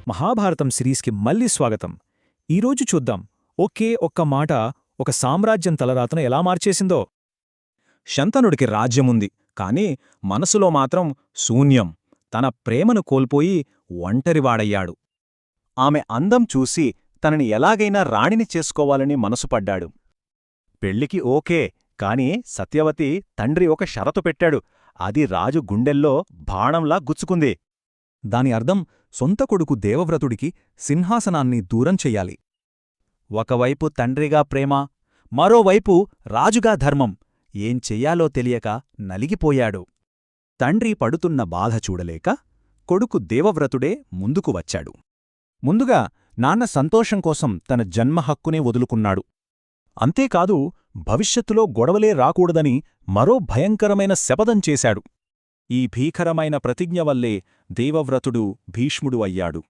మహాభారతం సిరీస్కి మళ్ళీ స్వాగతం. ఈరోజు చూద్దాం ఒకే ఒక్క మాట ఒక సామ్రాజ్యం తలరాతను ఎలా మార్చేసిందో. శంతనుడికి రాజ్యముంది, కాని మనసులో మాత్రం శూన్యం. తన ప్రేమను కోల్పోయి ఒంటరివాడయ్యాడు. ఆమె అందం చూసి తనని ఎలాగైనా రాణిని చేసుకోవాలని మనసుపడ్డాడు. పెళ్లికి ఓకే, కాని సత్యవతి తండ్రి ఒక షరతు పెట్టాడు. అది రాజు గుండెల్లో బాణంలా గుచ్చుకుంది. దాని అర్థం సొంత కొడుకు దేవవ్రతుడికి సింహాసనాన్ని దూరం చెయ్యాలి. ఒకవైపు తండ్రిగా ప్రేమ, మరోవైపు రాజుగా ధర్మం. ఏం చెయ్యాలో తెలియక నలిగిపోయాడు. తండ్రి పడుతున్న బాధ చూడలేక కొడుకు దేవవ్రతుడే ముందుకు వచ్చాడు. ముందుగా నాన్న సంతోషం కోసం తన జన్మహక్కునే వదులుకున్నాడు. అంతేకాదు, భవిష్యత్తులో గొడవలే రాకూడదని మరో భయంకరమైన శపథం చేశాడు. ఈ భీకరమైన ప్రతిజ్ఞ వల్లే దేవవ్రతుడు భీష్ముడు అయ్యాడు.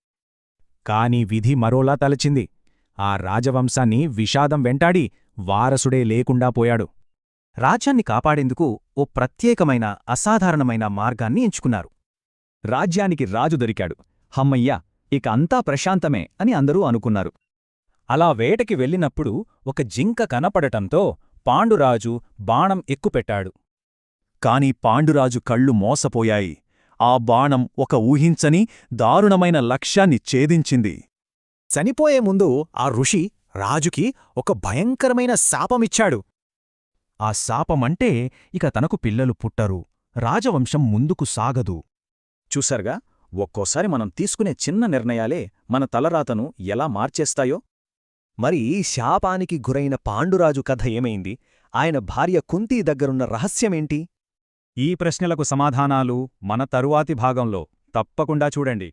కాని విధి మరోలా తలచింది. ఆ రాజవంశాన్ని విషాదం వెంటాడి వారసుడే లేకుండా పోయాడు. రాజ్యాన్ని కాపాడేందుకు ఓ ప్రత్యేకమైన అసాధారణమైన మార్గాన్ని ఎంచుకున్నారు. రాజ్యానికి రాజు దొరికాడు. హమ్మయ్య, ఇక అంతా ప్రశాంతమే అని అందరూ అనుకున్నారు. అలా వేటకి వెళ్ళినప్పుడు ఒక జింక కనపడటంతో పాండురాజు బాణం ఎక్కుపెట్టాడు. కాని పాండురాజు కళ్ళు మోసపోయాయి. ఆ బాణం ఒక ఊహించని దారుణమైన లక్ష్యాన్ని ఛేదించింది. చనిపోయే ముందు ఆ ఋషి రాజుకి ఒక భయంకరమైన శాపమిచ్చాడు. ఆ శాపమంటే ఇక తనకు పిల్లలు పుట్టరు, రాజవంశం ముందుకు సాగదు. చూసారుగా, ఒక్కోసారి మనం తీసుకునే చిన్న నిర్ణయాలే మన తలరాతను ఎలా మార్చేస్తాయో. మరి శాపానికి గురైన పాండురాజు కథ ఏమైంది? ఆయన భార్య కుంతీ దగ్గరున్న రహస్యమేంటి? ఈ ప్రశ్నలకు సమాధానాలు మన తరువాతి భాగంలో తప్పకుండా చూడండి.